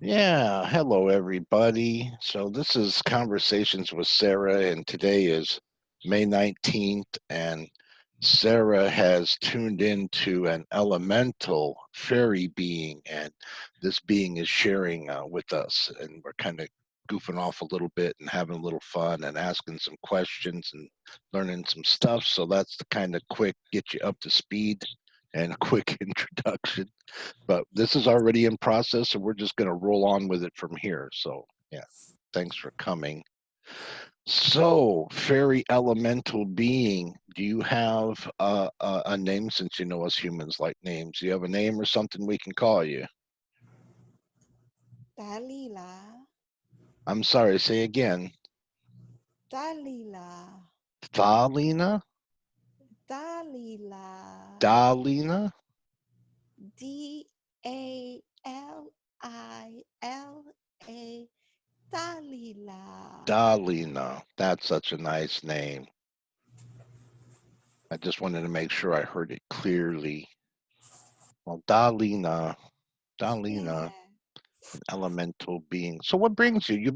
Yeah, hello everybody. So this is Conversations with Sarah, and today is May 19th, and Sarah has tuned into an elemental fairy being, and this being is sharing with us, and we're kind of goofing off a little bit and having a little fun and asking some questions and learning some stuff. So that's the kind of quick get you up to speed and a quick introduction, but this is already in process, so we're just going to roll on with it from here. So yeah, thanks for coming. So fairy elemental being, do you have a name, since you know us humans like names? Do you have a name or something we can call you? Dalila, I'm sorry, say again. Dalila, Thalina? Dalila, Dalina? Dalila, Dalila. Dalina. That's such a nice name. I just wanted to make sure I heard it clearly. Well, Dalina. Dalina. Yeah, Elemental being. So what brings you? You've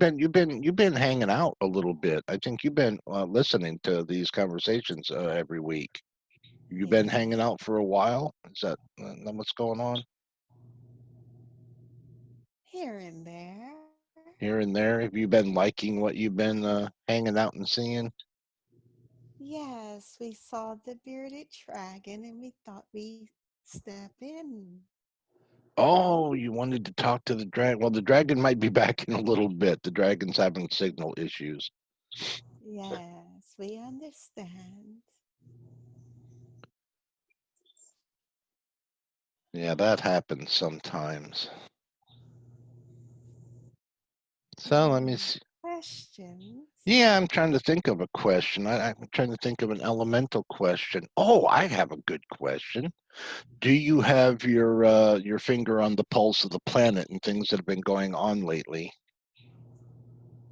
been hanging out a little bit. I think you've been listening to these conversations every week. You've been yeah, hanging out for a while. Is that what's going on here and there. here and there? Have you been liking what you've been hanging out and seeing? Yes, we saw the bearded dragon and we thought we'd step in. Oh, you wanted to talk to the dragon. Well, the dragon might be back in a little bit. The dragon's having signal issues. Yes, we understand. Yeah, that happens sometimes. So let me Any see. questions? Yeah, I'm trying to think of a question. I'm trying to think of an elemental question. Oh, I have a good question. Do you have your finger on the pulse of the planet and things that have been going on lately?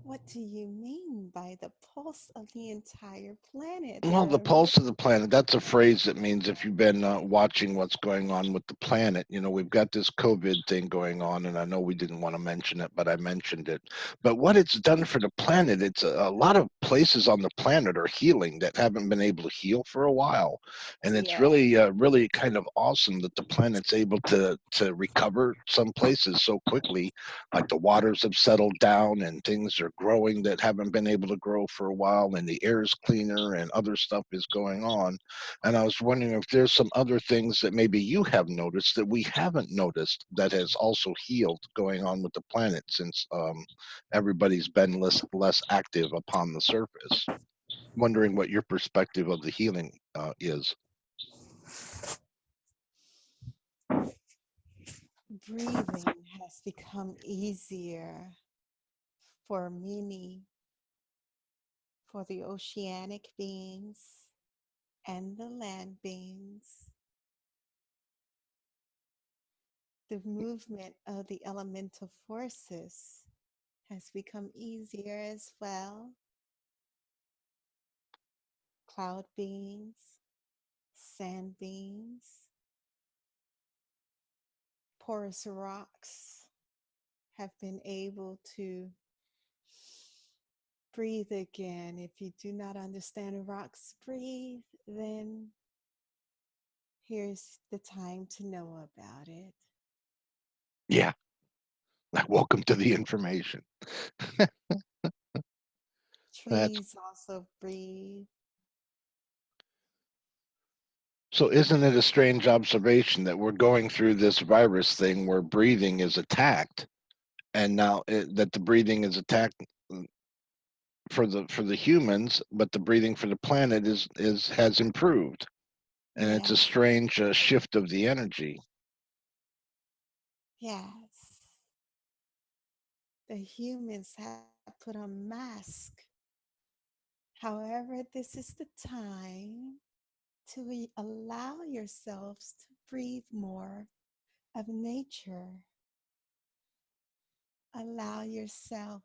What do you mean by the pulse of the entire planet? Well, the pulse of the planet, that's a phrase that means if you've been watching what's going on with the planet, we've got this COVID thing going on, and I know we didn't want to mention it, but I mentioned it. But what it's done for the planet, it's a lot of places on the planet are healing that haven't been able to heal for a while. And it's Yeah, really kind of awesome that the planet's able to recover some places so quickly, like the waters have settled down and things are growing that haven't been able to grow for a while, and the air is cleaner and other stuff is going on. And I was wondering if there's some other things that maybe you have noticed that we haven't noticed that has also healed going on with the planet, since everybody's been less active upon the surface. Wondering what your perspective of the healing is. breathing has become easier for many, for the oceanic beings and the land beings. The movement of the elemental forces has become easier as well. Cloud beings, sand beings, porous rocks have been able to breathe again. If you do not understand rocks breathe, then here's the time to know about it. Yeah, welcome to the information. That's Trees also breathe. so. Isn't it a strange observation that we're going through this virus thing where breathing is attacked, and now that the breathing is attacked for the humans, but the breathing for the planet is has improved, and it's a Yeah, strange shift of the energy. yes. The humans have put on mask. However, this is the time to allow yourselves to breathe more of nature. Allow yourself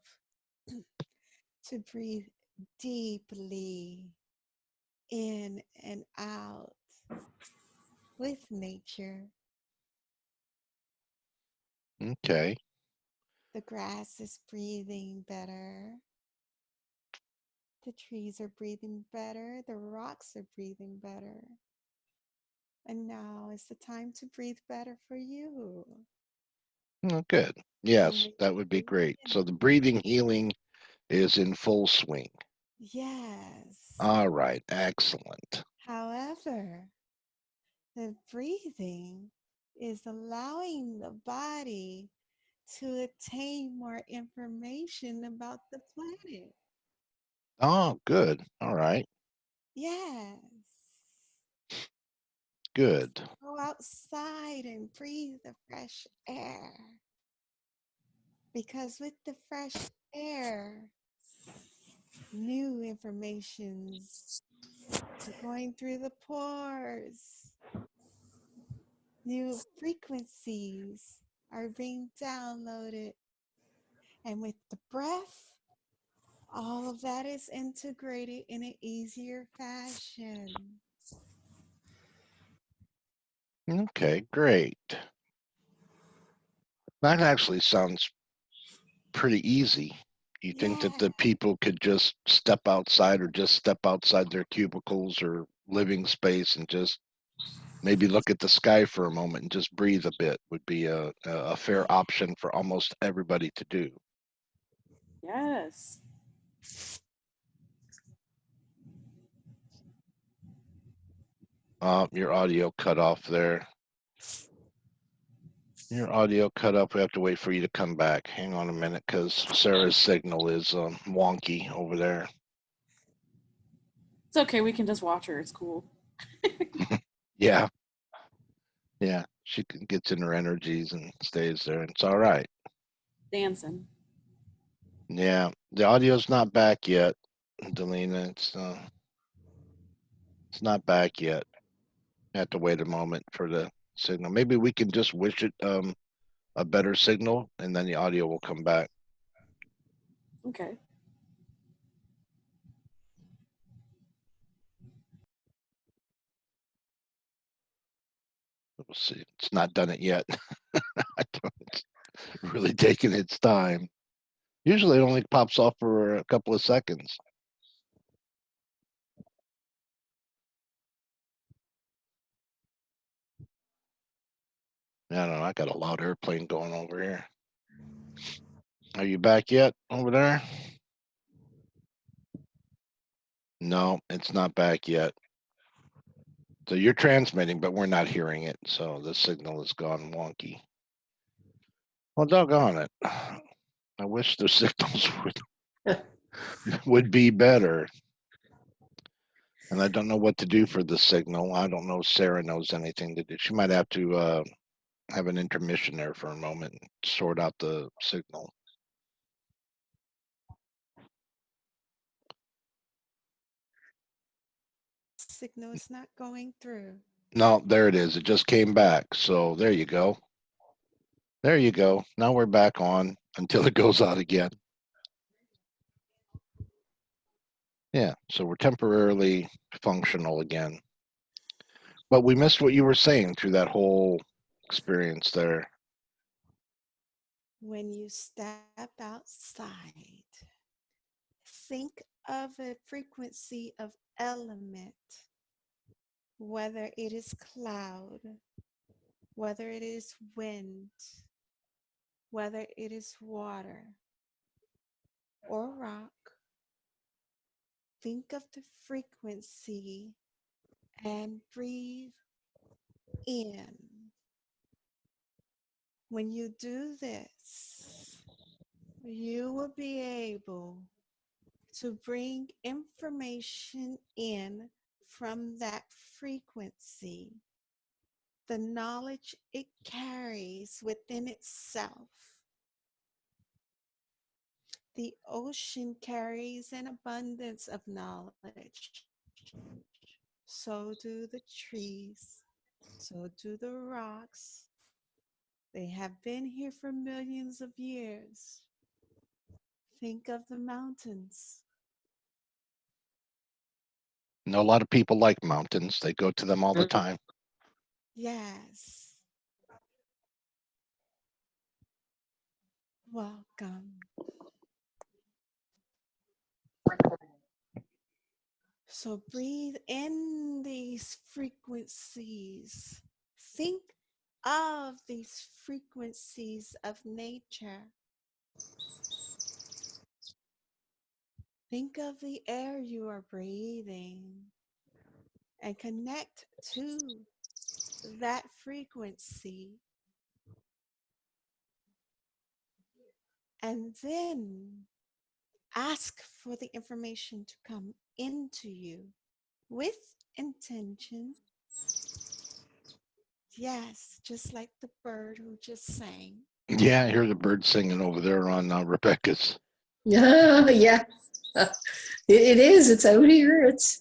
to breathe deeply in and out with nature. Okay. The grass is breathing better. The trees are breathing better. The rocks are breathing better. And now is the time to breathe better for you. Oh, good. And Yes, when that you would be breathe great. So the in, breathing healing is in full swing. yes. All right, excellent. However, the breathing is allowing the body to attain more information about the planet. Oh, good. All right, Yes. good. Go outside and breathe the fresh air. Because with the fresh air, new informations are going through the pores. New frequencies are being downloaded. And with the breath, all of that is integrated in an easier fashion. Okay, great. That actually sounds pretty easy. You think that Yeah, the people could just step outside or just step outside their cubicles or living space and just maybe look at the sky for a moment and just breathe a bit would be a fair option for almost everybody to do. Yes. Your audio cut off there. Your audio cut off. We have to wait for you to come back. Hang on a minute because Sarah's signal is wonky over there. It's okay. We can just watch her. It's cool. Yeah, yeah. Gets in her energies and stays there. It's all right. Dancing. Yeah, the audio's not back yet, Delina. It's not back yet. Have to wait a moment for the signal. Maybe we can just wish it a better signal, and then the audio will come back. Okay. We'll see. It's not done it yet. It's really taking its time. Usually, it only pops off for a couple of seconds. I don't know. I got a loud airplane going over here. Are you back yet over there? No, it's not back yet. So you're transmitting, but we're not hearing it. So the signal has gone wonky. Well, doggone it. I wish the signals would be better. And I don't know what to do for the signal. I don't know if Sarah knows anything to do. She might have to have an intermission there for a moment and sort out the signal. signal is not going through. No, there it is. It just came back. So there you go. There you go. Now we're back on until it goes out again. Yeah. So we're temporarily functional again. But we missed what you were saying through that whole experience there. When you step outside, think of a frequency of element, whether it is cloud, whether it is wind, whether it is water or rock. Think of the frequency and breathe in. When you do this, you will be able to bring information in from that frequency, the knowledge it carries within itself. The ocean carries an abundance of knowledge. So do the trees. So do the rocks. They have been here for millions of years. Think of the mountains. A lot of people like mountains. They go to them all the time. Yes. welcome. So breathe in these frequencies. Think of these frequencies of nature. Think of the air you are breathing and connect to that frequency. And then ask for the information to come into you with intention. Yes, just like the bird who just sang. Yeah, I hear the birds singing over there on Rebecca's. Yeah, it is. It's out here. It's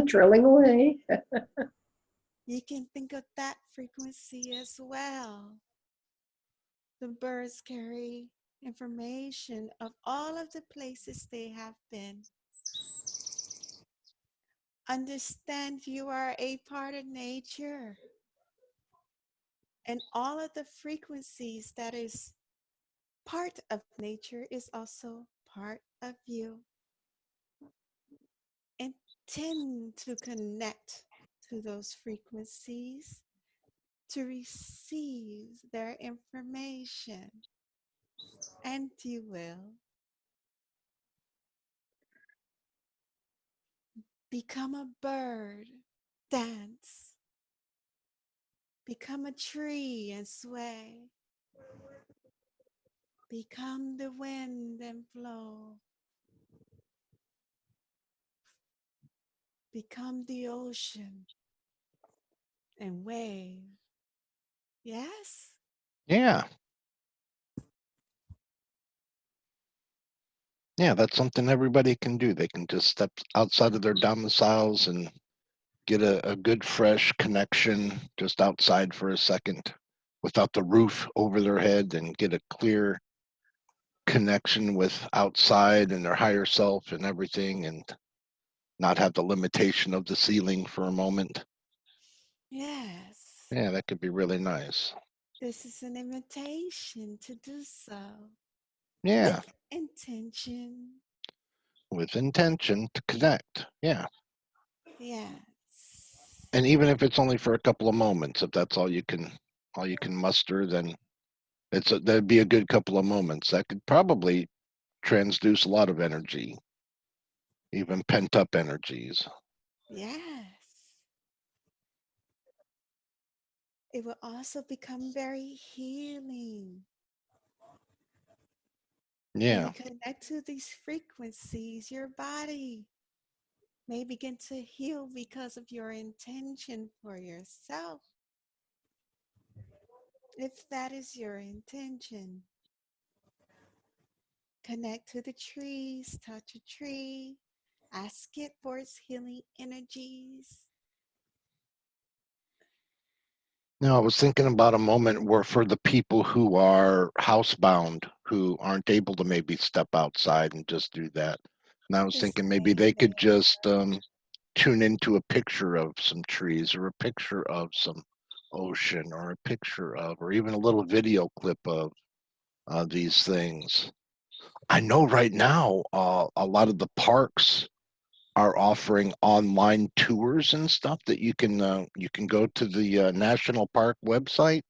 drilling away. You can think of that frequency as well. The birds carry information of all of the places they have been. Understand you are a part of nature, and all of the frequencies that is part of nature is also part of you. Intend to connect to those frequencies to receive their information, and you will become a bird, dance, become a tree and sway, become the wind and flow, become the ocean and wave. Yes? Yeah, yeah, that's something everybody can do. They can just step outside of their domiciles and get a good fresh connection just outside for a second without the roof over their head and get a clear connection with outside and their higher self and everything and not have the limitation of the ceiling for a moment. Yes. Yeah, that could be really nice. This is an invitation to do so Yeah, with intention. with intention to connect. Yeah. Yes. And even if it's only for a couple of moments, if that's all you can muster, then that'd be a good couple of moments. That could probably transduce a lot of energy, even pent up energies. Yes. It will also become very healing. When you Yeah. connect to these frequencies, your body may begin to heal because of your intention for yourself. If that is your intention, connect to the trees, touch a tree, ask it for its healing energies. Now, I was thinking about a moment where for the people who are housebound, who aren't able to maybe step outside and just do that. And I was Just thinking maybe stay they could there. just tune into a picture of some trees or a picture of some ocean or a picture of, or even a little video clip of these things. I know right now a lot of the parks are offering online tours and stuff that you can go to the national park website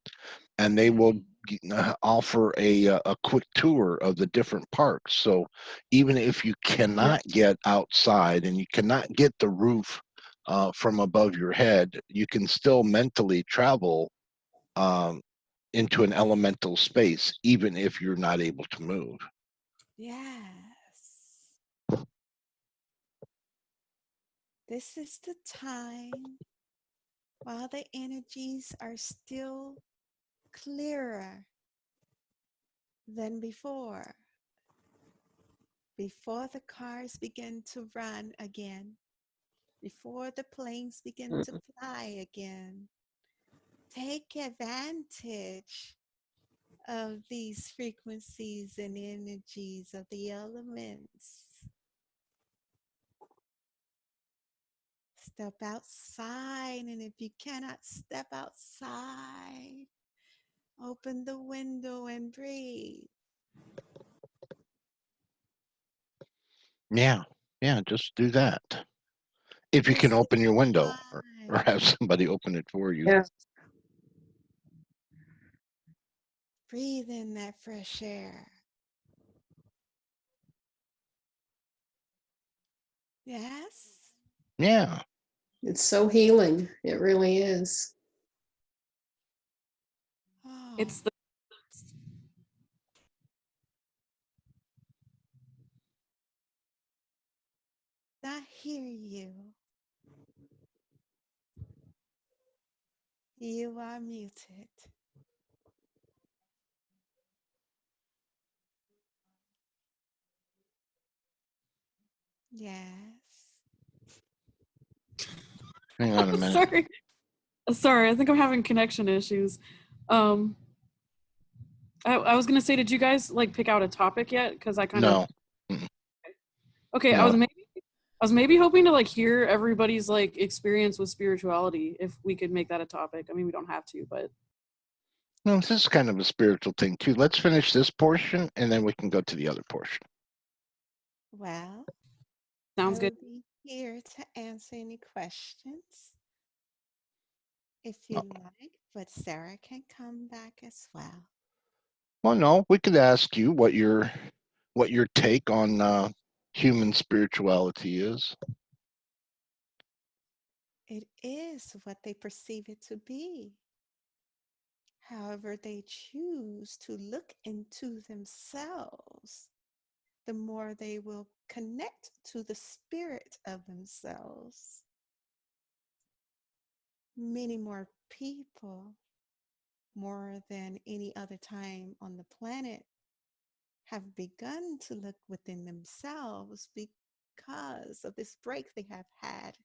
and they will Okay. offer a quick tour of the different parks. So even if you Yeah. cannot get outside and you cannot get the roof from above your head, you can still mentally travel um, into an elemental space, even if you're not able to move. Yes. This is the time while the energies are still clearer than before the cars begin to run again, before the planes begin to Mhm. fly again. Take advantage of these frequencies and energies of the elements. Step outside, and if you cannot step outside, open the window and breathe. Yeah, yeah, just do that. If you can This is open your the window or time. have somebody open it for you. Yeah. Breathe in that fresh air. Yes. Yeah. It's so healing. It really is. Oh, It's the I hear you. You are muted. Yes. Hang on a minute. sorry. Sorry, I think I'm having connection issues. Um, I was gonna say, did you guys like pick out a topic yet? Because I kind of No. Mm, okay. no. I was maybe hoping to like hear everybody's like experience with spirituality. If we could make that a topic. I mean, we don't have to, but No, this is kind of a spiritual thing too. Let's finish this portion and then we can go to the other portion. Well, I sounds good. will be here to answer any questions if you Oh, like, but Sarah can come back as well. well, no, we could ask you what your take on human spirituality is. It is what they perceive it to be. However, they choose to look into themselves, the more they will connect to the spirit of themselves. Many more people, more than any other time on the planet, have begun to look within themselves because of this break they have had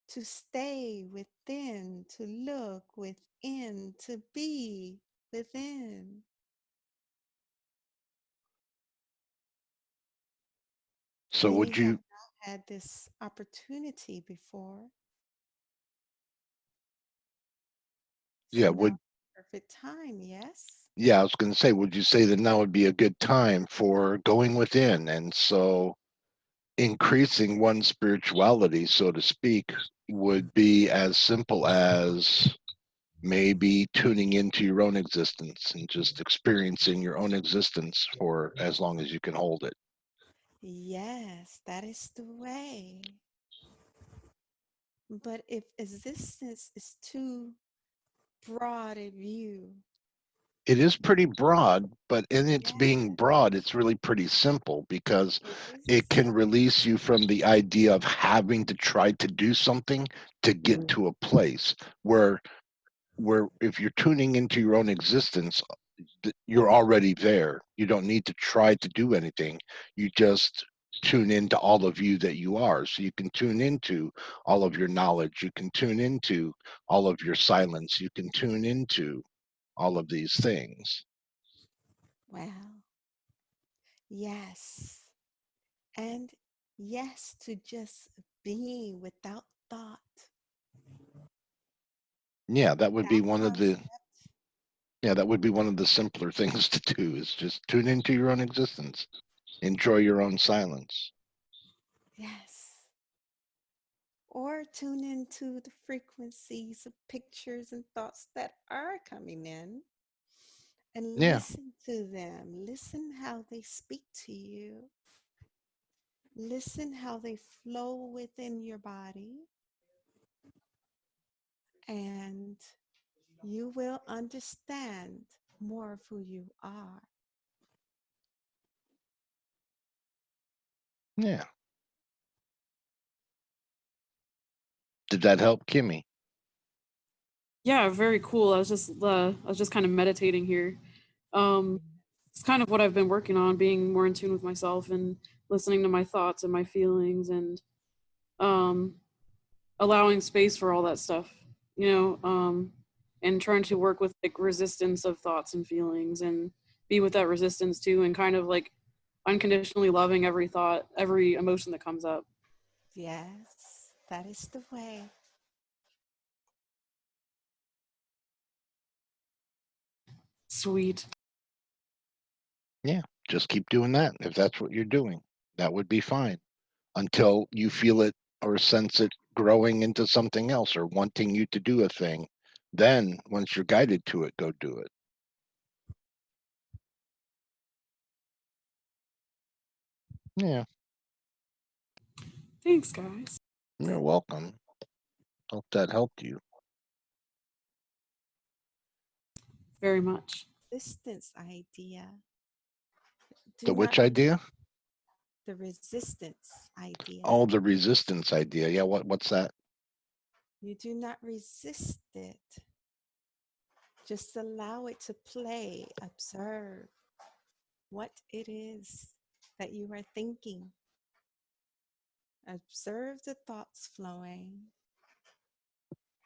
to stay within, to look within, to be within. So Many would have you not had this opportunity before. yeah, So now, would perfect time, yes? yeah, I was going to say, would you say that now would be a good time for going within and so increasing one's spirituality, so to speak, would be as simple as maybe tuning into your own existence and just experiencing your own existence for as long as you can hold it. Yes, that is the way. But if existence is too broad a view, It is pretty broad, but in its yeah, being broad, it's really pretty simple because it is it can simple. release you from the idea of having to try to do something to get Mm. to a place where if you're tuning into your own existence, you're already there. You don't need to try to do anything. You just tune into all of you that you are. So you can tune into all of your knowledge. You can tune into all of your silence. You can tune into all of these things. Well, yes. And yes to just being without thought. Yeah, that would be That one of the concept, yeah, that would be one of the simpler things to do is just tune into your own existence. Enjoy your own silence. yes. Or tune into the frequencies of pictures and thoughts that are coming in and Yeah, listen to them. Listen how they speak to you. Listen how they flow within your body, and you will understand more of who you are. yeah. Did that help, Kimmy? Yeah, very cool. I was just kind of meditating here. Um, it's kind of what I've been working on, being more in tune with myself and listening to my thoughts and my feelings and um, allowing space for all that stuff, you know, and trying to work with like resistance of thoughts and feelings and be with that resistance too, and kind of like unconditionally loving every thought, every emotion that comes up. Yes, that is the way. Sweet. Yeah. Just keep doing that. If that's what you're doing, that would be fine until you feel it or sense it growing into something else or wanting you to do a thing. Then, once you're guided to it, go do it. Yeah, Thanks, guys. you're welcome. Hope that helped you. Very much. Resistance idea. Do The not which idea? the resistance idea. Oh, the resistance idea. Yeah, what's that? You do not resist it. Just allow it to play. Observe what it is that you are thinking. Observe the thoughts flowing.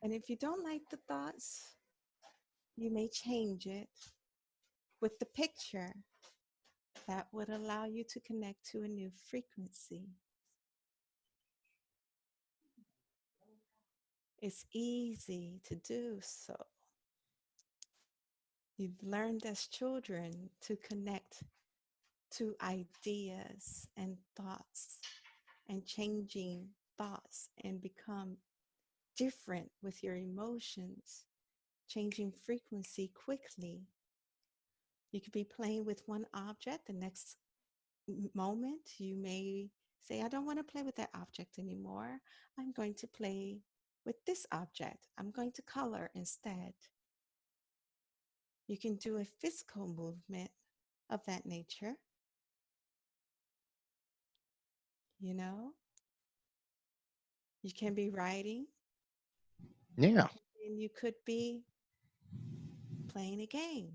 And if you don't like the thoughts, you may change it with the picture that would allow you to connect to a new frequency. It's easy to do so. You've learned as children to connect to ideas and thoughts and changing thoughts and become different with your emotions, changing frequency quickly. You could be playing with one object, the next moment you may say, I don't want to play with that object anymore. I'm going to play with this object. I'm going to color instead. You can do a physical movement of that nature, you know. You can be writing Yeah. and you could be playing a game.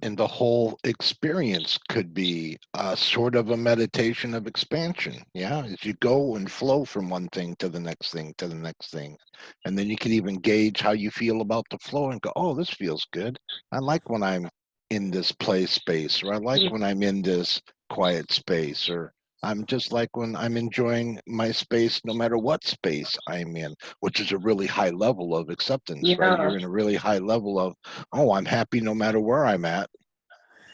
And the whole experience could be a sort of a meditation of expansion. Yeah, as you go and flow from one thing to the next thing to the next thing, and then you can even gauge how you feel about the flow and go, oh, this feels good. I like when I'm in this play space, or I like when I'm in this quiet space, or I'm just like when I'm enjoying my space no matter what space I'm in, which is a really high level of acceptance, right? Yeah. You're in a really high level of, oh, I'm happy no matter where I'm at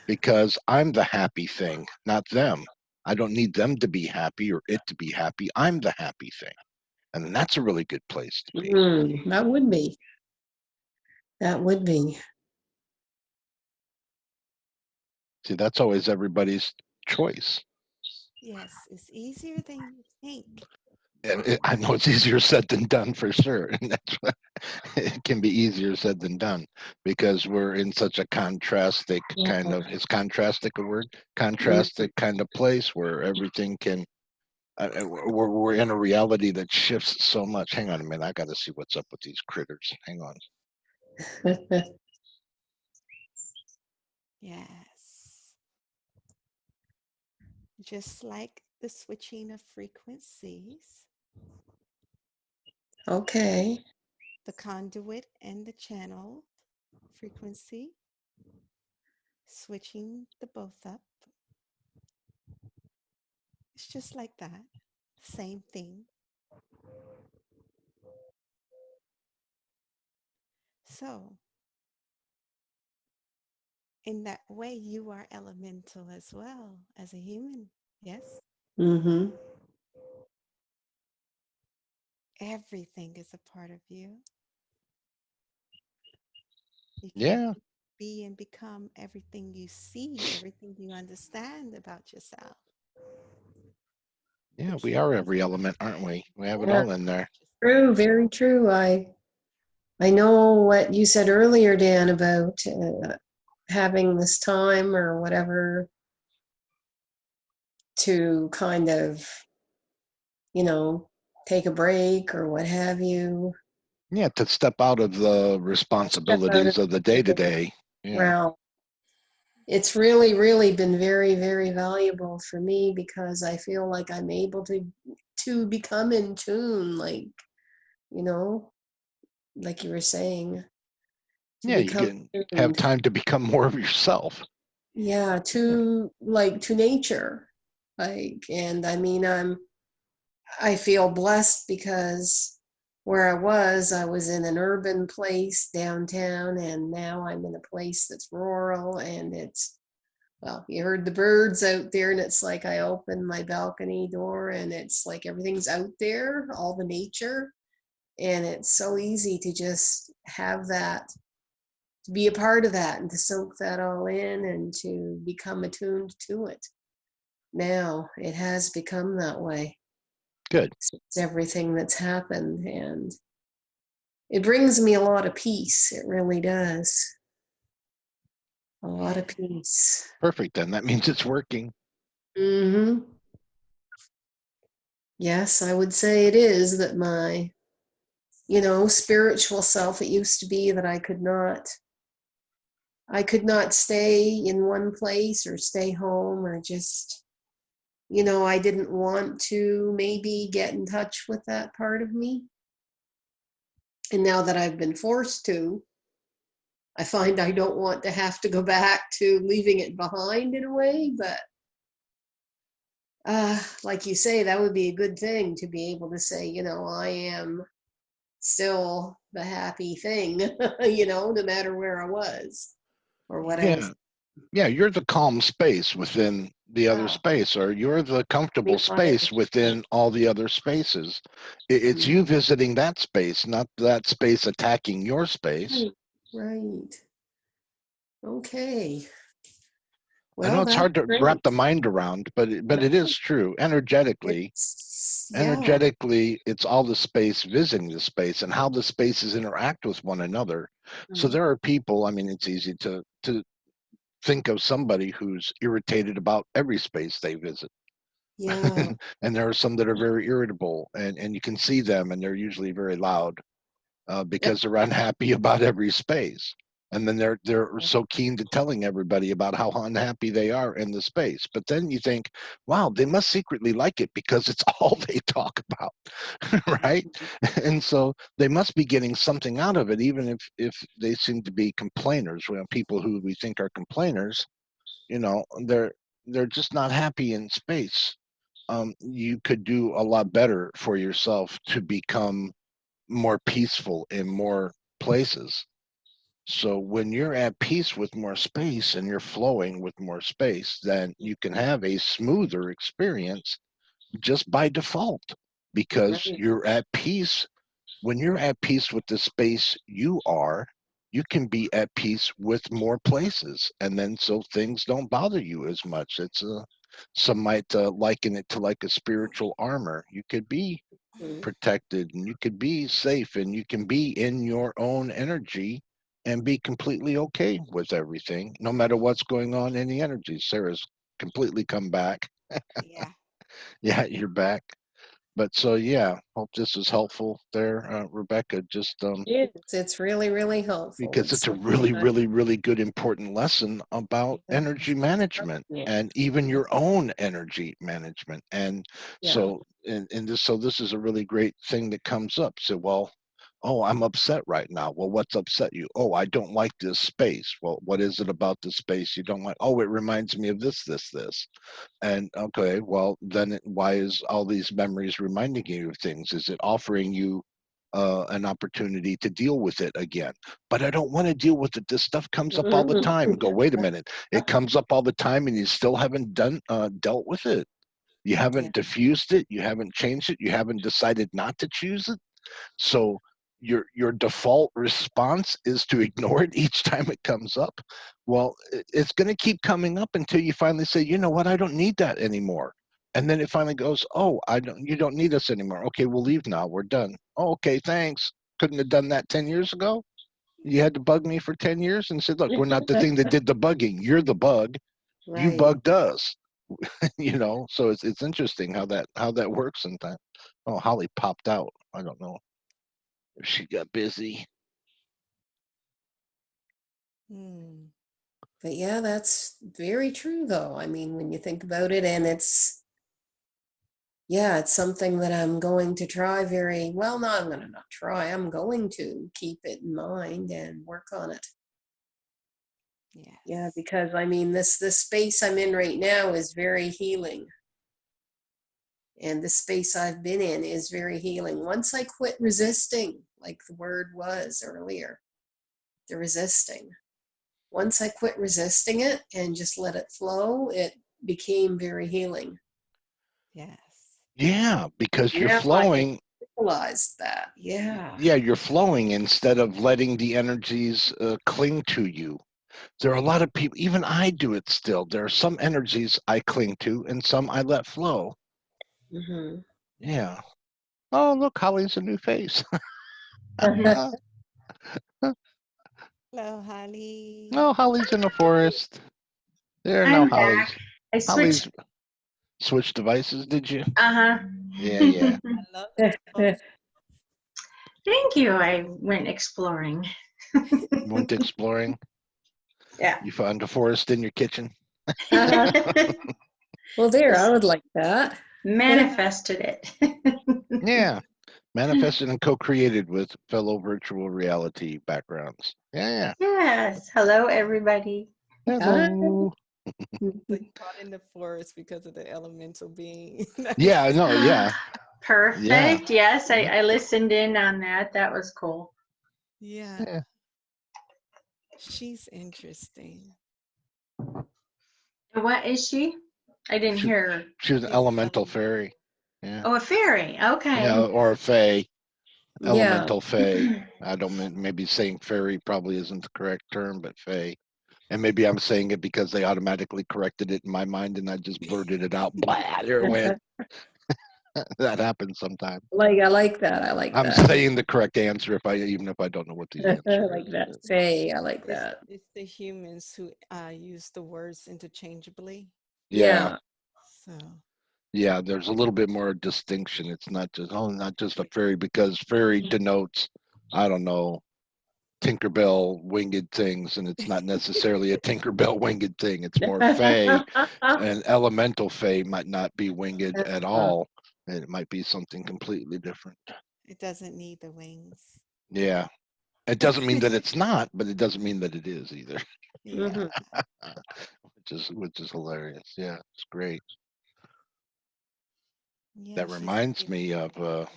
because I'm the happy thing, not them. I don't need them to be happy or it to be happy. I'm the happy thing. And that's a really good place to be. That would be. That would be. See, that's always everybody's choice. Yes, it's easier than you think. And I know it's easier said than done for sure. And that's what it can be easier said than done because we're in such a contrastic Yeah. kind of, is contrastic a word? Contrastic kind of place where everything can we're in a reality that shifts so much. Hang on a minute. I got to see what's up with these critters. Hang on. Yes. Just like the switching of frequencies, Okay. the conduit and the channel frequency, switching the both up. It's just like that. Same thing. So, in that way, you are elemental as well as a human. Yes? Mm-hmm. Everything is a part of you. You can Yeah, be and become everything you see, everything you understand about yourself. The yeah, we key are is every element, aren't we? We have it Yeah. all in there. True. Very true. I know what you said earlier, Dan, about having this time or whatever to kind of, take a break or what have you. Yeah, to step out of the Step out of responsibilities of the day to the day. Yeah, realm. It's really, really been very, very valuable for me because I feel like I'm able to become in tune, you know, like you were saying, to yeah, you become can have tuned. time to become more of yourself. Yeah, Yeah, to nature. And I mean, I feel blessed because where I was in an urban place downtown, and now I'm in a place that's rural, and it's well, you heard the birds out there, and it's like I open my balcony door and it's like everything's out there, all the nature. And it's so easy to just have that, to be a part of that and to soak that all in and to become attuned to it. Now it has become that way. Good. It's everything that's happened. And it brings me a lot of peace. It really does. A lot of peace. Perfect. Then that means it's working. Mm-hmm. Yes, I would say it is that my, spiritual self, it used to be that I could not stay in one place or stay home or just, I didn't want to maybe get in touch with that part of me. And now that I've been forced to, I find I don't want to have to go back to leaving it behind in a way, but like you say, that would be a good thing to be able to say, I am still the happy thing, no matter where I was or what I Yeah. was. Yeah. You're the calm space within the other Yeah. space, or you're the comfortable Right. space within all the other spaces. It's you visiting that space, not that space attacking your space. Right. Okay. I know Well, it's that's hard to wrap great. the mind around, but it is true. Energetically, Yeah. it's all the space visiting the space and how the spaces interact with one another. So Mm. there are people, I mean, it's easy to think of somebody who's irritated about every space they visit. Yeah. And there are some that are very irritable, and you can see them, and they're usually very loud because they're unhappy about every space. And then they're so keen to telling everybody about how unhappy they are in the space. But then you think, wow, they must secretly like it because it's all they talk about, right? And so they must be getting something out of it, even if they seem to be complainers. Well, people who we think are complainers, you know, they're just not happy in space. You could do a lot better for yourself to become more peaceful in more places. So when you're at peace with more space and you're flowing with more space, then you can have a smoother experience just by default because Right. you're at peace. When you're at peace with the space you are, you can be at peace with more places. And then so things don't bother you as much. Some might liken it to like a spiritual armor. You could be Mm. protected and you could be safe and you can be in your own energy and be completely okay with everything, no matter what's going on in the energy. Sarah's completely come back. Yeah. Yeah, you're back. But so, yeah, hope this is helpful there, Rebecca. Just Yes, it's really, really helpful. because It's it's a something really, that, really, really good, important lesson about yeah. energy management Yeah. and even your own energy management. And Yeah. so, so this is a really great thing that comes up. So, well, oh, I'm upset right now. Well, what's upset you? Oh, I don't like this space. Well, what is it about the space you don't like? Oh, it reminds me of this. And okay, well, then why is all these memories reminding you of things? Is it offering you an opportunity to deal with it again? But I don't want to deal with it. This stuff comes up all the time. Go, wait a minute. It comes up all the time, and you still haven't dealt with it. You Yeah. haven't diffused it. You haven't changed it. You haven't decided not to choose it. So your default response is to ignore it each time it comes up. Well, it's going to keep coming up until you finally say, you know what, I don't need that anymore. And then it finally goes, oh, I don't, you don't need us anymore. Okay, we'll leave now. We're done. Oh, okay, thanks. Couldn't have done that 10 years ago. You had to bug me for 10 years and said, look, we're not the thing that did the bugging. You're the bug. You Right. bugged us. So it's interesting how that works sometimes. Oh, Holly popped out. I don't know if she got busy. Hmm. But yeah, that's very true though. I mean, when you think about it, and it's something that I'm going to try very well. No, I'm going to not try. I'm going to keep it in mind and work on it. Yeah, Yes. because I mean, this space I'm in right now is very healing. And the space I've been in is very healing. Once I quit resisting, like the word was earlier, the resisting. once I quit resisting it and just let it flow, it became very healing. Yes. Yeah, because you're Now I flowing. realized that. Yeah. Yeah, you're flowing instead of letting the energies cling to you. There are a lot of people, even I do it still. There are some energies I cling to and some I let flow. Hmm. Yeah. Oh, look, Holly's a new face. Oh, Hello, Holly. Holly's in the forest. There, now I'm back. Holly's. I Holly's switched. switched devices, did you? Uh Yeah, huh. yeah. I love the photos. Thank you. I went exploring. Went exploring. Yeah. You found a forest in your kitchen. Well, there, I Just would like that. manifested it. Yeah. Manifested and co-created with fellow virtual reality backgrounds. Yeah, Yes. Hello, everybody. yeah. Ah. Hello. So you brought in the forest because of the elemental being. Yeah, no, yeah, yeah, Perfect. Yes, yeah, I listened in on that. That was cool. Yeah, yeah. she's interesting. What is she? I didn't She, hear her. she was an She's an elemental element. fairy. Yeah, Oh, a fairy. yeah, Okay. or a fae, Yeah. elemental fae. I don't maybe saying fairy probably isn't the correct term, but fae. And maybe I'm saying it because they automatically corrected it in my mind, and I just blurted it out. Blah, there it went. That happens sometimes. I like that. I like I'm that. saying the correct answer even if I don't know what the I answer like is. that. Say, I like It's that. it's the humans who use the words interchangeably. Yeah, Yeah. So yeah. There's a little bit more distinction. It's not just a fairy because fairy denotes, I don't know, Tinkerbell winged things, and it's not necessarily a Tinkerbell winged thing. It's more fae. An elemental fae might not be winged at all, and it might be something completely different. it doesn't need the wings. Yeah, it doesn't mean that it's not, but it doesn't mean that it is either. Yeah. Hmm. Which is hilarious. Yeah, it's great. Yeah, That she's a reminds me beautiful of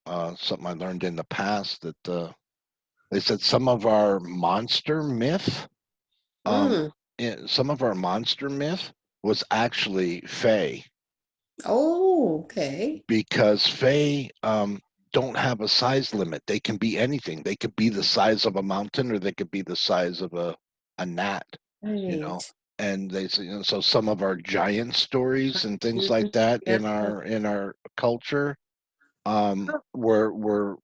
person. something I learned in the past that they said some of our monster myth, um, Mm. some of our monster myth was actually fae, Oh, okay. because fae don't have a size limit. They can be anything. They could be the size of a mountain, or they could be the size of a gnat. You know, Right. and they say, so some of our giant stories and things like Mhm. that Yeah. in our culture Oh, were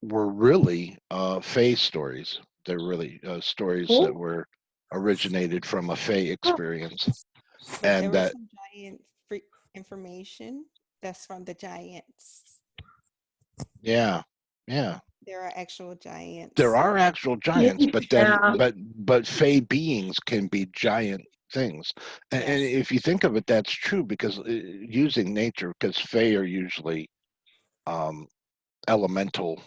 really fae stories. They're really stories that cool. were originated from a fae Oh, experience, So and there was that some giant free information that's from the giants. yeah, yeah. There are actual giants. There are actual giants, but then yeah. but fae beings can be giant things, and Yes. if you think of it, that's true because using nature, because fae are usually um, elemental,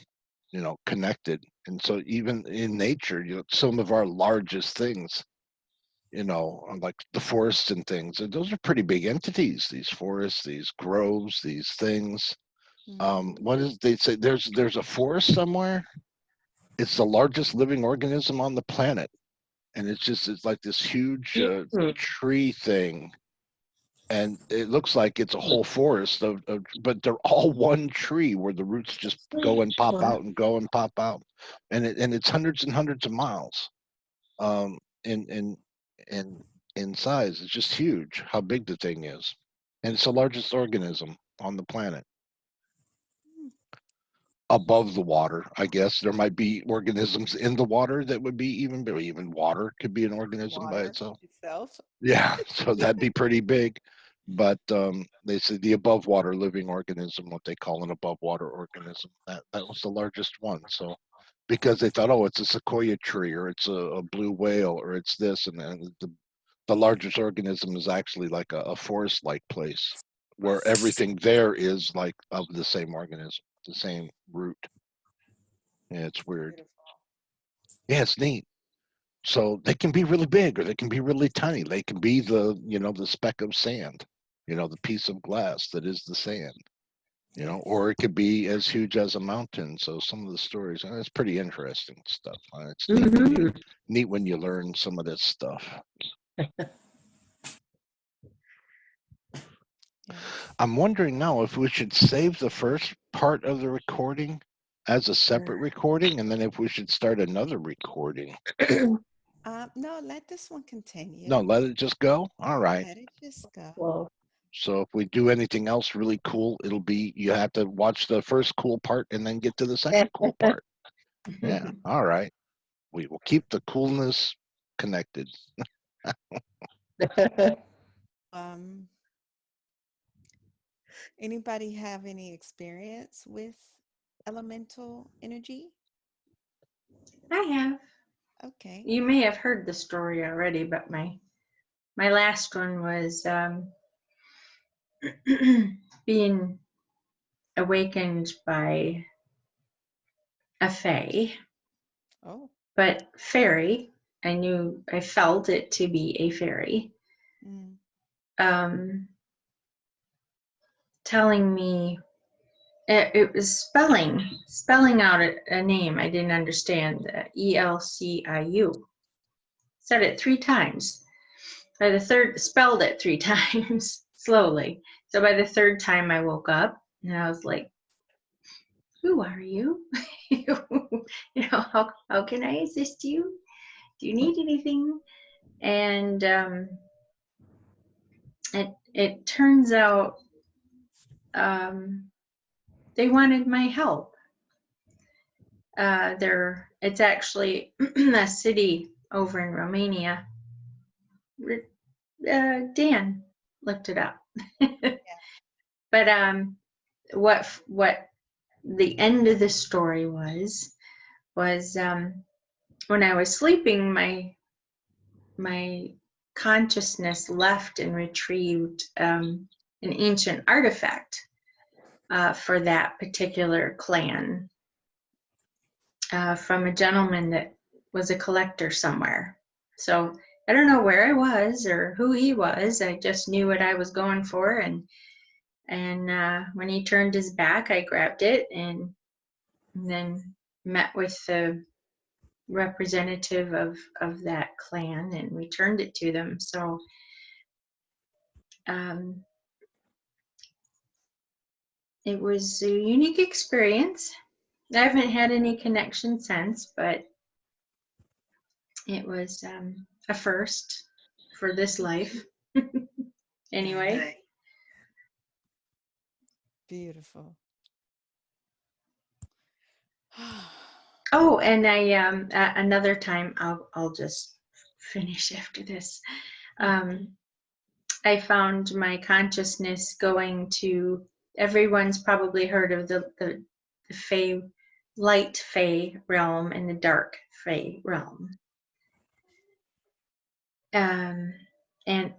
connected, and so even in nature, some of our largest things, like the forests and things, those are pretty big entities. These forests, these groves, these things. Hmm. What is they say? There's a forest somewhere. It's the largest living organism on the planet, and it's like this huge Mhm. tree thing, and it looks like it's a whole forest but they're all one tree where the roots just go and pop Wow. out and go and pop out, and it's hundreds and hundreds of miles um in in size. It's just huge how big the thing is, and it's the largest organism on the planet above the water. I guess there might be organisms in the water that would be even bigger. Even water could be an organism by Water itself. itself. Yeah, so that'd be pretty big. But they said the above water living organism, what they call an above water organism, that was the largest one. So because they thought, oh, it's a sequoia tree, or it's a blue whale, or it's this, and then the largest organism is actually like a forest-like place where everything there is like of the same organism, the same root. Yeah, it's weird. Beautiful. Yeah, it's neat. So they can be really big or they can be really tiny. They can be the speck of sand, the piece of glass that is the sand. Yes. or it could be as huge as a mountain. So some of the stories, it's pretty interesting stuff. It's Hmm. neat when you learn some of this stuff. Yes. I'm wondering now if we should save the first part of the recording as a separate recording, and then if we should start another recording. No, let this one No, continue. let it just go. All right. Let it just go. Well, So if we do anything else really cool, it'll be you have to watch the first cool part and then get to the second cool part. Yeah. All right. We will keep the coolness connected. Um, Anybody have any experience with elemental energy? I have. Okay. You may have heard the story already, but my last one was being awakened by a fae, Oh. but fairy. I felt it to be a fairy, Mm. um, telling me it was spelling out a name I didn't understand. ELCIU. Said it 3 times. By the third, spelled it 3 times slowly. So by the third time, I woke up and I was like, "Who are you? How can I assist you? Do you need anything?" And it turns out they wanted my help. It's actually a city over in Romania. Dan looked it up. Yeah. But what the end of the story was when I was sleeping, my consciousness left and retrieved an ancient artifact for that particular clan from a gentleman that was a collector somewhere. So I don't know where I was or who he was. I just knew what I was going for, and when he turned his back, I grabbed it and then met with the representative of that clan and returned it to them. So um, it was a unique experience. I haven't had any connection since, but it was a first for this life. Anyway. Nice. Beautiful. Oh, and I another time I'll just finish after this. Um, I found my consciousness going to, everyone's probably heard of the Fey, light Fey realm and the dark Fey realm. Um, and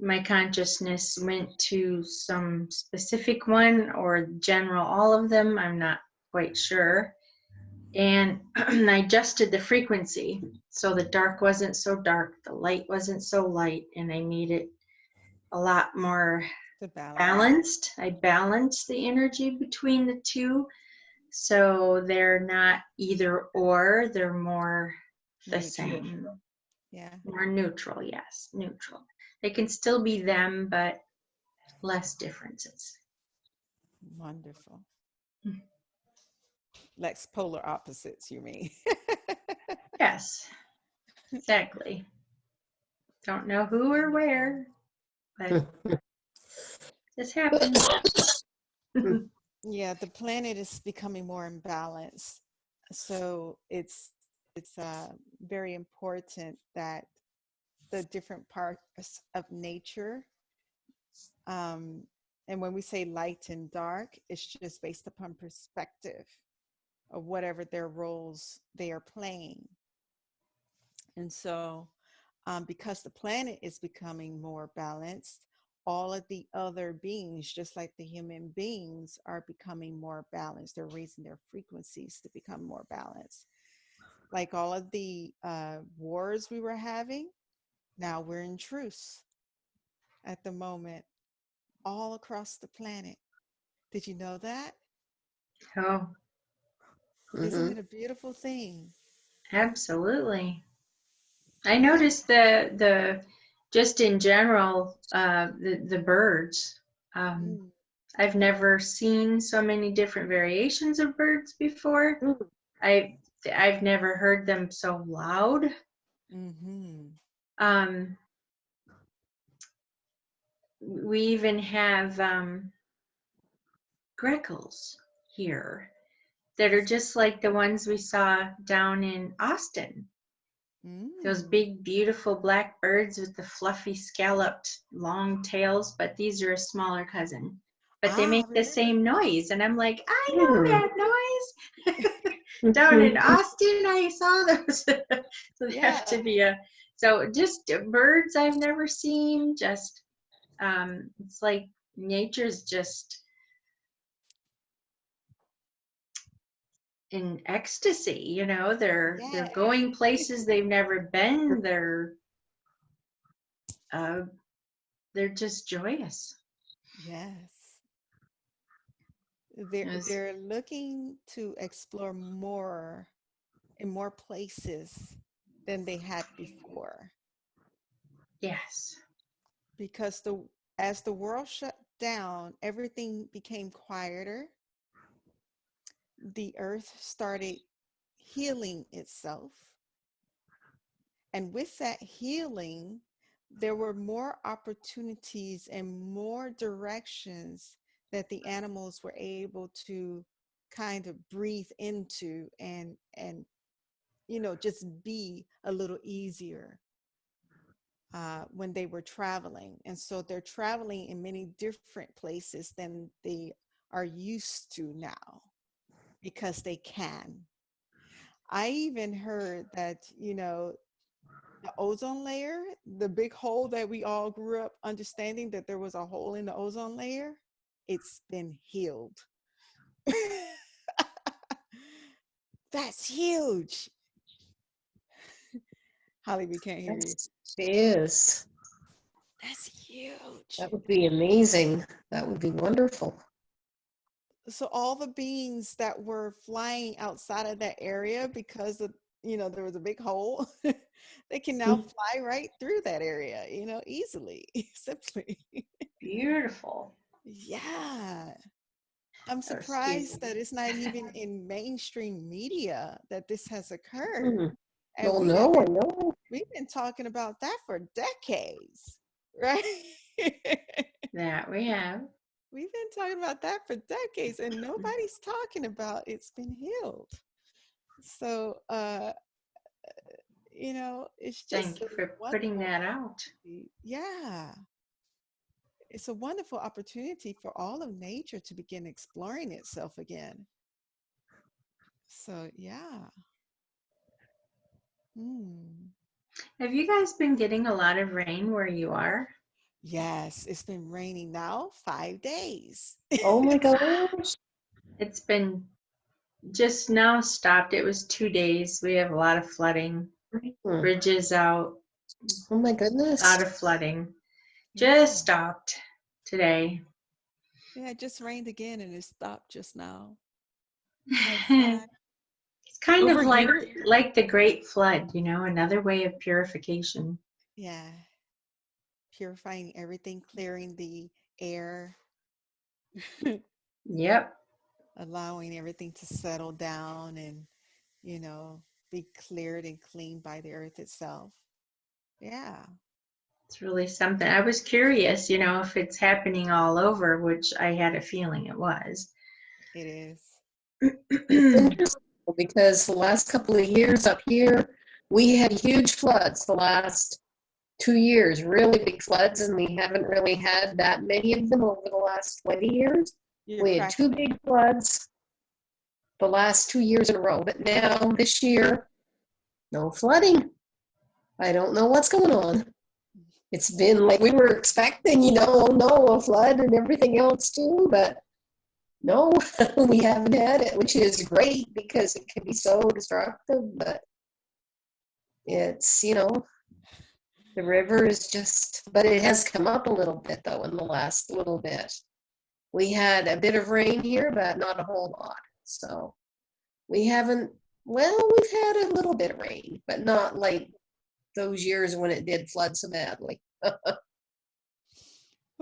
my consciousness went to some specific one or general, all of them, I'm not quite sure. And I adjusted the frequency. So the dark wasn't so dark, the light wasn't so light, and I made it a lot more The balance. balanced. I balanced the energy between the two. So they're not either or, they're more the Neutral. same. Yeah. More neutral, yes, neutral. They can still be them, but less differences. Wonderful. Like polar opposites, you mean? Yes, exactly. Don't know who or where, but this happened. Yeah, the planet is becoming more imbalanced. So it's very important that the different parts of nature, um, and when we say light and dark, it's just based upon perspective of whatever their roles they are playing. And so, because the planet is becoming more balanced, all of the other beings, just like the human beings, are becoming more balanced. They're raising their frequencies to become more balanced. Like all of the wars we were having, now we're in truce at the moment, all across the planet. Did you know that? Oh, Isn't Hmm. it a beautiful thing? absolutely. I Yeah. noticed the just in general the birds. Um, Mm, I've never seen so many different variations of birds before. I I've never heard them so loud. mm-hmm. Um, we even have Greckles here that are just like the ones we saw down in Austin. Those Mm. big, beautiful black birds with the fluffy, scalloped, long tails, but these are a smaller cousin. But they Ah, I make the remember. same noise, and I'm like, I know Hmm. that noise. Down in Austin, I saw those. So they have Yeah. to be a so just birds I've never seen. Just it's like nature's just in ecstasy. You know, they're Yes. going places they've never been. Uh, they're just joyous. Yes. They're Yes, they're looking to explore more in more places than they had before yes, because the as the world shut down, everything became quieter. The earth started healing itself. And with that healing, there were more opportunities and more directions that the animals were able to kind of breathe into and just be a little easier when they were traveling. And so they're traveling in many different places than they are used to now because they can. I even heard that, the ozone layer, the big hole that we all grew up understanding that there was a hole in the ozone layer, it's been healed. That's huge. Holly, we can't hear you. Yes, it is. That's huge. That would be amazing. That would be wonderful. So all the beings that were flying outside of that area because of there was a big hole, they can now fly right through that area, easily, simply. beautiful. Yeah. I'm Oh, excuse surprised me. that it's not even in mainstream media that this has occurred. Hmm. And Well, we have no, I been know. we've been talking about that for decades, right? That we have. We've been talking about that for decades and nobody's talking about it's been healed. So it's just Thank you a for putting wonderful that out. opportunity. Yeah. It's a wonderful opportunity for all of nature to begin exploring itself again. So yeah. Hmm. Have you guys been getting a lot of rain where you are? Yes, it's been raining now 5 days. Oh my gosh. It's been just now stopped. It was 2 days. We have a lot of flooding, Hmm. bridges out, Oh my a lot goodness. of flooding. Just Yeah. stopped today. Yeah, it just rained again and it stopped just now. Outside. It's kind Over of here, like the Great Flood, you know, another way of purification. Yeah. Purifying everything, clearing the air, Yep, allowing everything to settle down and, you know, be cleared and cleaned by the earth itself. Yeah, it's really something. I was curious, you know, if it's happening all over, which I had a feeling it was. it is. It's interesting because the last couple of years up here, we had huge floods the last 2 years, really big floods, and we haven't really had that many of them over the last 20 years. You're We had two cracking up. big floods the last 2 years in a row, but now this year, no flooding. I don't know what's going on. It's been like we were expecting, oh no, a flood and everything else too, but no, we haven't had it, which is great because it can be so destructive, but it's, the river is just, but it has come up a little bit though in the last little bit. We had a bit of rain here, but not a whole lot. So we haven't, well, we've had a little bit of rain, but not like those years when it did flood so badly. Well,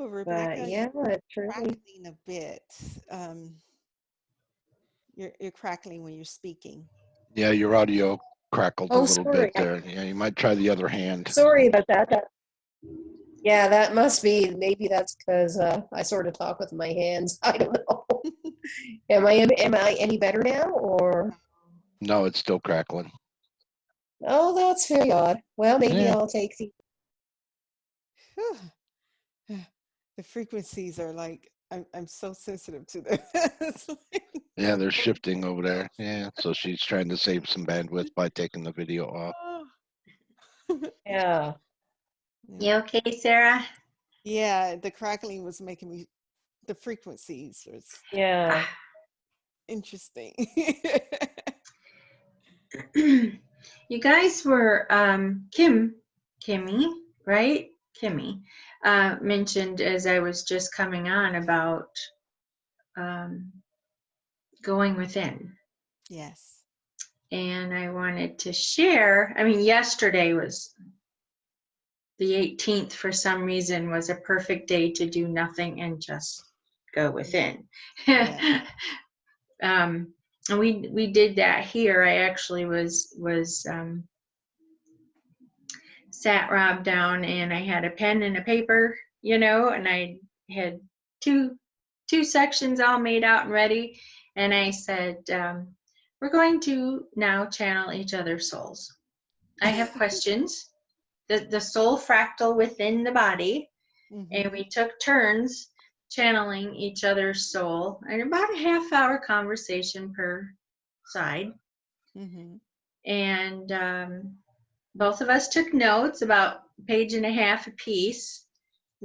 But Rebecca, yeah, it's really, crackling a bit. Um, you're crackling when you're speaking. Yeah, your audio crackled a oh, little bit sorry. there. Yeah, you might try the other hand. Sorry about that. Yeah, that must be, maybe that's because I sort of talk with my hands. I don't know. Am I any better now or? No, it's still crackling. Oh, that's very odd. Well, maybe Yeah, I'll take the. Whew. The frequencies are like I'm so sensitive to them. It's like, yeah, they're shifting over there. Yeah, so she's trying to save some bandwidth by taking the video off. oh. Yeah. Yeah. You okay, Sarah? Yeah, the crackling was making me, the frequencies was Yeah. Ah. interesting. You guys were Kimmy, right? Kimmy mentioned as I was just coming on about um, going within. Yes. And I wanted to share, I mean, yesterday was the 18th for some reason was a perfect day to do nothing and just go within. Yeah. And we did that here. I actually was sat Rob down and I had a pen and a paper, and I had two sections all made out and ready. And I said, we're going to now channel each other's souls. I have questions. The soul fractal within the body, and we took turns channeling each other's soul, and about a half-hour conversation per side. And both of us took notes, about a page and a half apiece,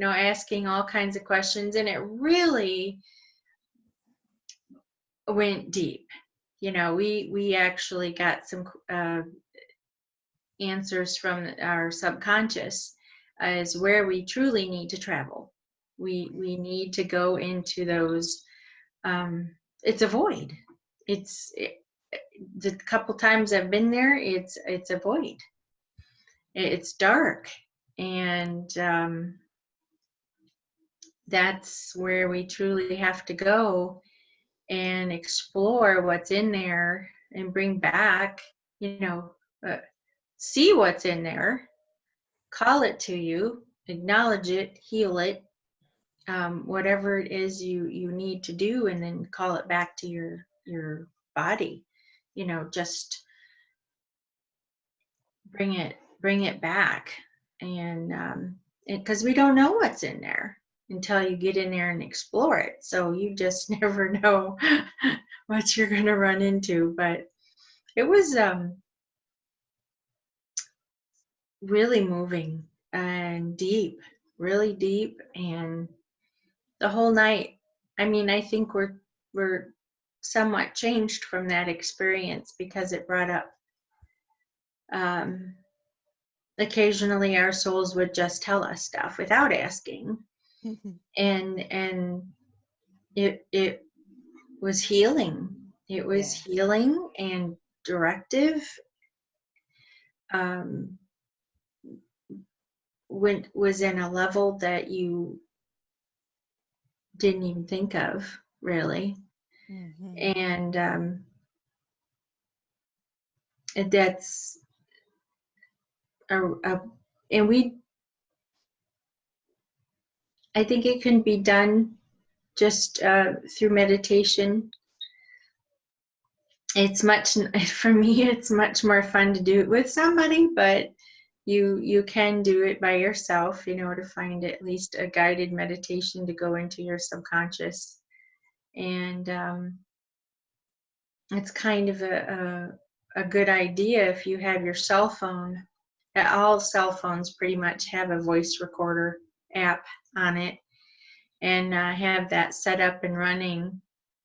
asking all kinds of questions, and it really went deep. We actually got some answers from our subconscious as where we truly need to travel. We need to go into those. It's a void. The couple times I've been there, it's a void. It's dark, and that's where we truly have to go and explore what's in there and bring back, see what's in there, call it to you, acknowledge it, heal it, whatever it is you need to do, and then call it back to your body. Just bring it back, and because we don't know what's in there until you get in there and explore it. So you just never know what you're going to run into. But it was really moving and deep, really deep. And the whole night, I mean, I think we're somewhat changed from that experience, because it brought up occasionally our souls would just tell us stuff without asking, and it was healing. It was healing and directive. Was in a level that you didn't even think of, really. And that's and I think it can be done just through meditation. For me, it's much more fun to do it with somebody, but you can do it by yourself, to find at least a guided meditation to go into your subconscious. And it's kind of a good idea if you have your cell phone. All cell phones pretty much have a voice recorder app on it, and have that set up and running.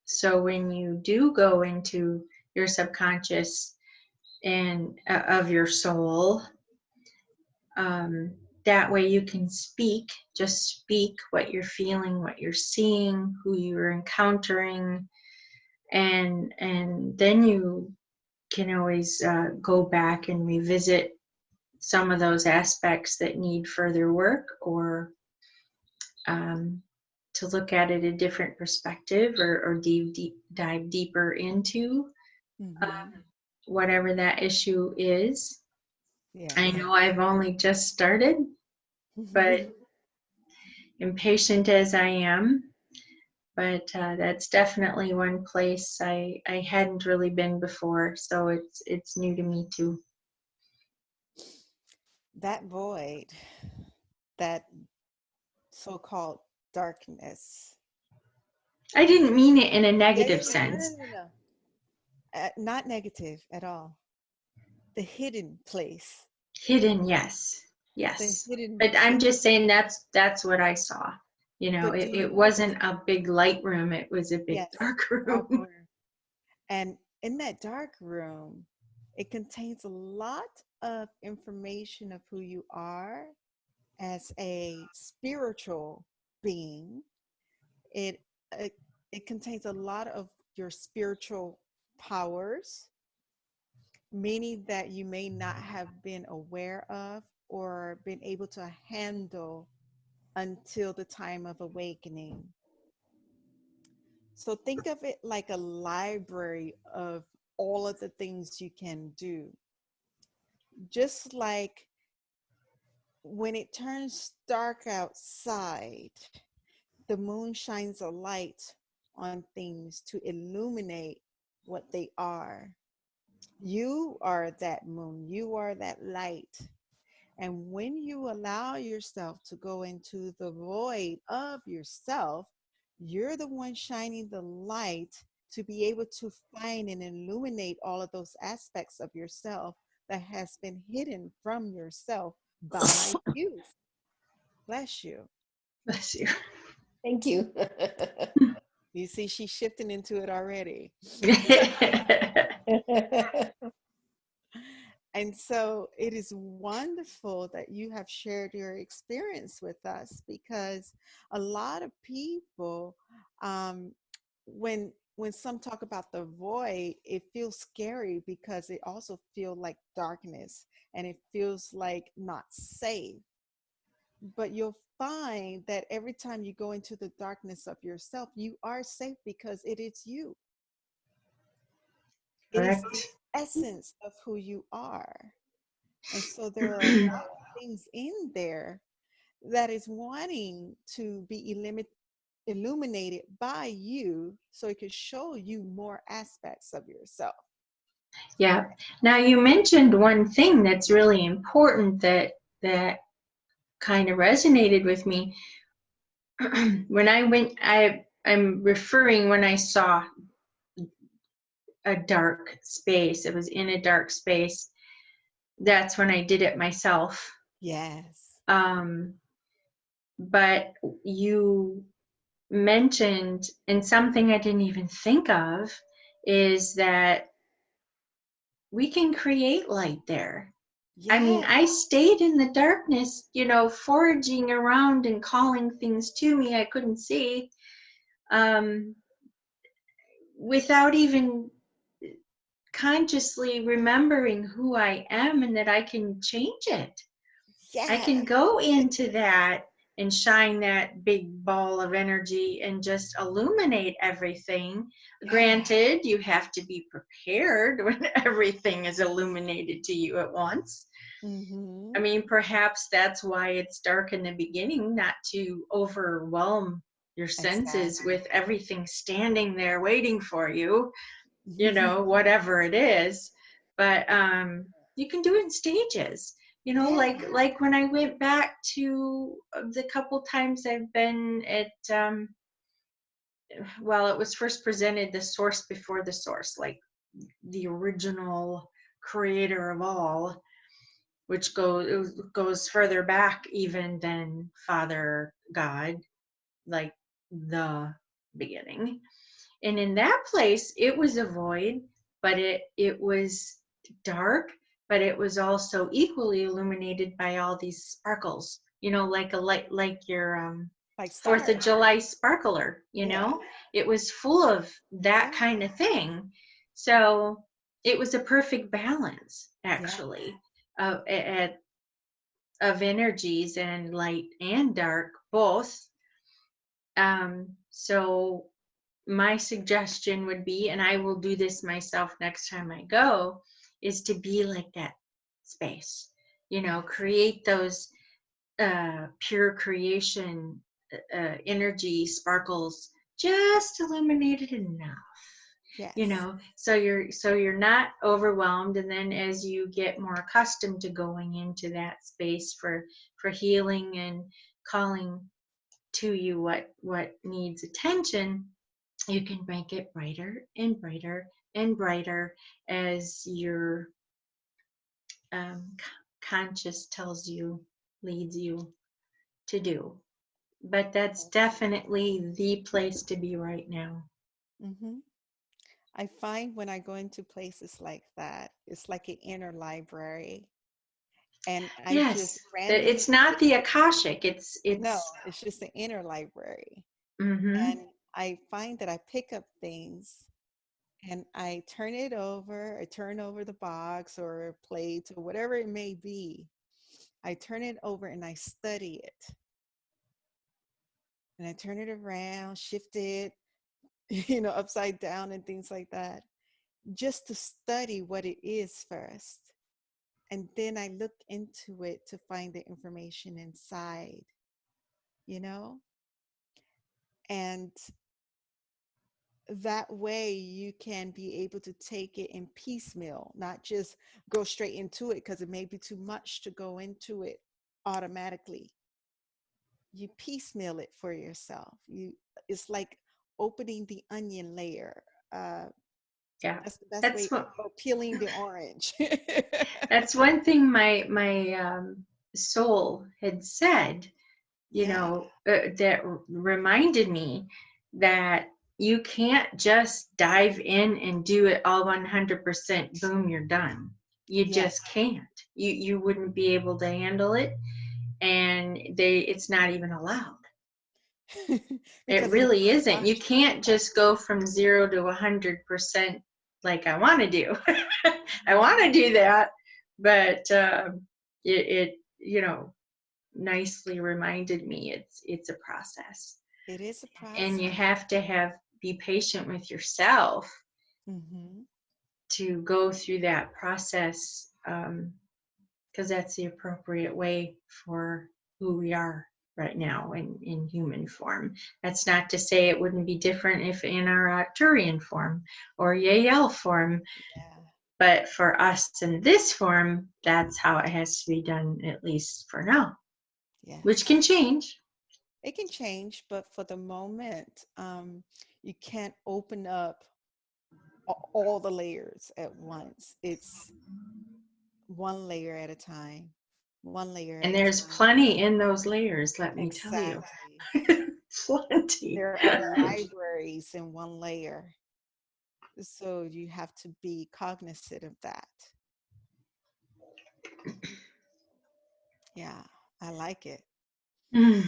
So when you do go into your subconscious and of your soul, that way you can just speak what you're feeling, what you're seeing, who you're encountering, and then you can always go back and revisit some of those aspects that need further work, or to look at it a different perspective, or dive deeper into whatever that issue is. I Yes. know I've only just started, but impatient as I am, but that's definitely one place I hadn't really been before, so it's new to me too. That void, that so-called darkness. I didn't mean it in a Yeah, yeah, negative yeah. No, sense. no, no, no. Not negative at all. The hidden place. Hidden, yes, The yes. hidden But I'm place. just saying that's what I saw. You know, But do it you know what's wasn't a big light room, it was a big yes, dark dark room. room. And in that dark room, it contains a lot of information of who you are as a spiritual being. It it, it contains a lot of your spiritual powers, many that you may not have been aware of or been able to handle until the time of awakening. So think of it like a library of all of the things you can do. Just like when it turns dark outside, the moon shines a light on things to illuminate what they are. You are that moon, you are that light. And when you allow yourself to go into the void of yourself, you're the one shining the light to be able to find and illuminate all of those aspects of yourself that has been hidden from yourself by you. Bless you. Bless you. Thank you. You see, she's shifting into it already. And so it is wonderful that you have shared your experience with us, because a lot of people, um, when some talk about the void, it feels scary because it also feels like darkness and it feels like not safe. But you'll find that every time you go into the darkness of yourself, you are safe because it is you. It is the Correct. essence of who you are. And so there are a lot of things in there that is wanting to be illuminated by you so it could show you more aspects of yourself. Yeah. Now you mentioned one thing that's really important that kind of resonated with me. When I went, I'm referring when I saw a dark space. It was in a dark space. That's when I did it myself. Yes. But you mentioned, and something I didn't even think of, is that we can create light there. I mean, Yes. I stayed in the darkness, you know, foraging around and calling things to me I couldn't see, without even consciously remembering who I am and that I can change it. I can Yes. go into that and shine that big ball of energy and just illuminate everything. Yes. Granted, you have to be prepared when everything is illuminated to you at once. Mm-hmm. I mean, perhaps that's why it's dark in the beginning, not to overwhelm your senses Exactly. with everything standing there waiting for you, you know, whatever it is. But you can do it in stages. You know, Yeah. like when I went back to the couple times I've been at, well, it was first presented the source before the source, like the original creator of all, which goes further back even than Father God, like the beginning. And in that place, it was a void, but it was dark, but it was also equally illuminated by all these sparkles, like a light, like your Like Fourth of stars. July sparkler, Yeah. it was full of that Yeah. kind of thing. So it was a perfect balance, Yeah. actually, of energies, and light and dark, both. So my suggestion would be, and I will do this myself next time I go, is to be like that space, Yes. create those pure creation energy sparkles, just illuminated enough, Yes. so you're not overwhelmed. And then as you get more accustomed to going into that space for healing and calling to you what needs attention, you can make it brighter and brighter and brighter as your conscious tells you, leads you to do. But that's definitely the place to be right now. Mm-hmm. I find when I go into places like that, it's like an inner library. And I just Yes, it's randomly not pick the up, akashic. It's no, it's. it's just the inner library. Mm-hmm. And I find that I pick up things and I turn it over, I turn over the box or plate or whatever it may be. I turn it over and I study it. And I turn it around, shift it, upside down and things like that, just to study what it is first. And then I look into it to find the information inside, you know? And that way you can be able to take it in piecemeal, not just go straight into it because it may be too much to go into it automatically. You piecemeal it for yourself. It's like opening the onion layer. Yeah, That's the best that's way, what. or peeling the orange. That's one thing my soul had said. Yeah, That reminded me that you can't just dive in and do it all 100%. Boom, you're done. You yeah. just can't. You wouldn't be able to handle it, and it's not even allowed. It Because it really is too isn't. You much. can't just go from 0 to 100% like I want to do. I want Mhm. to do that, but it nicely reminded me it's a process, It is a and you process. have to be patient with yourself Hmm. to go through that process, because that's the appropriate way for who we are right now in human form. That's not to say it wouldn't be different if in our Arcturian form or Yael form, Yeah. but for us in this form, that's how it has to be done, at least for now, which Yes. can change. It can change, but for the moment, you can't open up all the layers at once. It's one layer at a time, one layer at And a there's time. plenty in those layers, let me tell you. Exactly. Plenty. There are libraries in one layer. So you have to be cognizant of that. Yeah, I like it. Mm,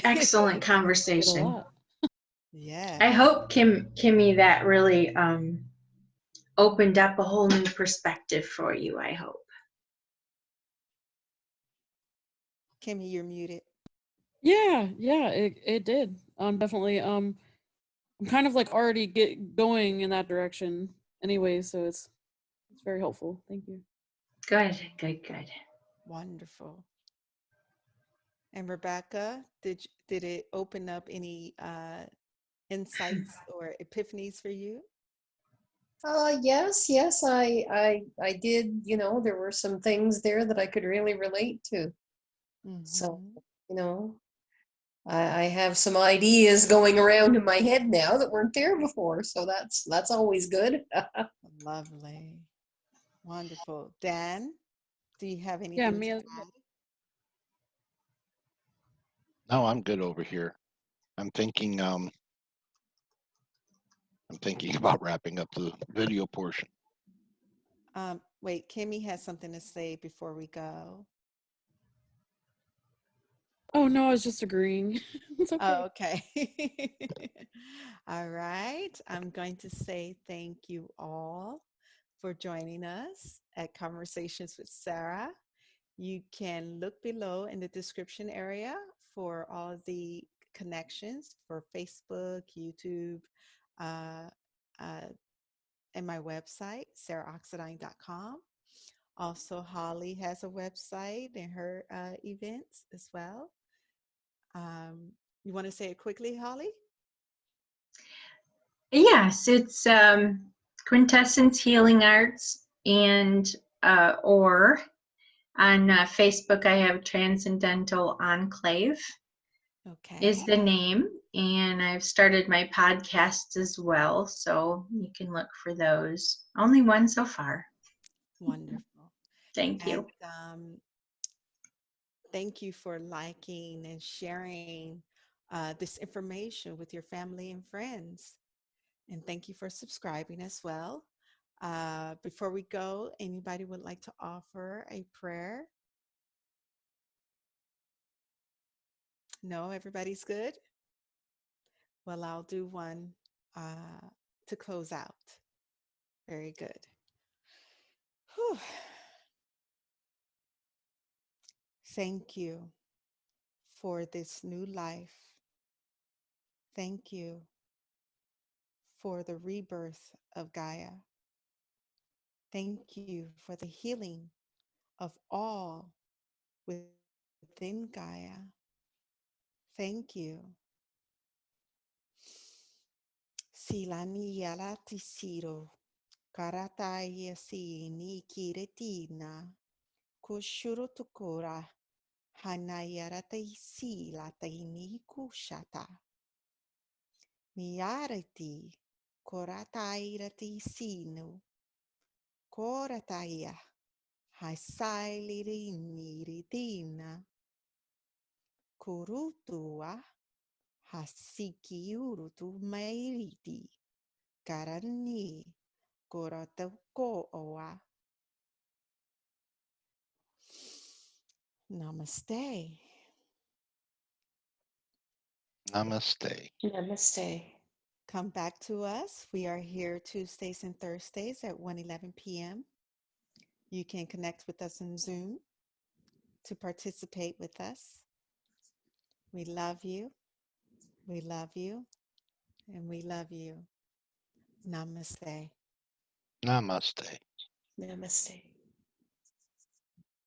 excellent Like it a conversation. lot. I Yes. hope Kimmy, that really opened up a whole new perspective for you. I hope. Kimmy, you're muted. Yeah, yeah, it did. Definitely. I'm kind of like already get going in that direction anyway, so it's very helpful. Thank you. Good, good, good. Wonderful. And Rebecca, did it open up any insights or epiphanies for you? Yes, yes, I did. There were some things there that I could really relate to. So, Hmm. you know, I have some ideas going around in my head now that weren't there before. So that's always good. Lovely. Wonderful. Dan, do you have Yeah, anything me to as well. add? No, I'm good over here. I'm thinking I'm thinking about wrapping up the video portion. Wait, Kimmy has something to say before we go. Oh no, I was just agreeing. It's okay. Oh, okay. All right. I'm going to say thank you all for joining us at Conversations with Sarah. You can look below in the description area for all of the connections for Facebook, YouTube, uh, uh, and my website, sarahoxidine.com. Also, Holly has a website and her events as well. You want to say it quickly, Holly? Yes, it's Quintessence Healing Arts, and or on Facebook I have Transcendental Enclave is Okay, the name, and I've started my podcasts as well, so you can look for those. Only one so far. wonderful. Thank And you. thank you for liking and sharing this information with your family and friends. And thank you for subscribing as well. Before we go, anybody would like to offer a prayer? No, everybody's good? Well, I'll do one uh, to close out. Very good. Whew. Thank you for this new life. Thank you for the rebirth of Gaia. Thank you for the healing of all within Gaia. Thank you. Silani yalati siro, karataya si ni kiretina, kushuro tukura, hanayarata si lataini kushata, miarati, koratairati sinu, korataya, hasailiriniridina, kurutua, hasikiurutu mairiti, karani, koratokoa. Namaste. Namaste. Namaste. Come back to us. We are here Tuesdays and Thursdays at 1:11 p.m. You can connect with us on Zoom to participate with us. We love you. We love you. And we love you. Namaste. Namaste. Namaste.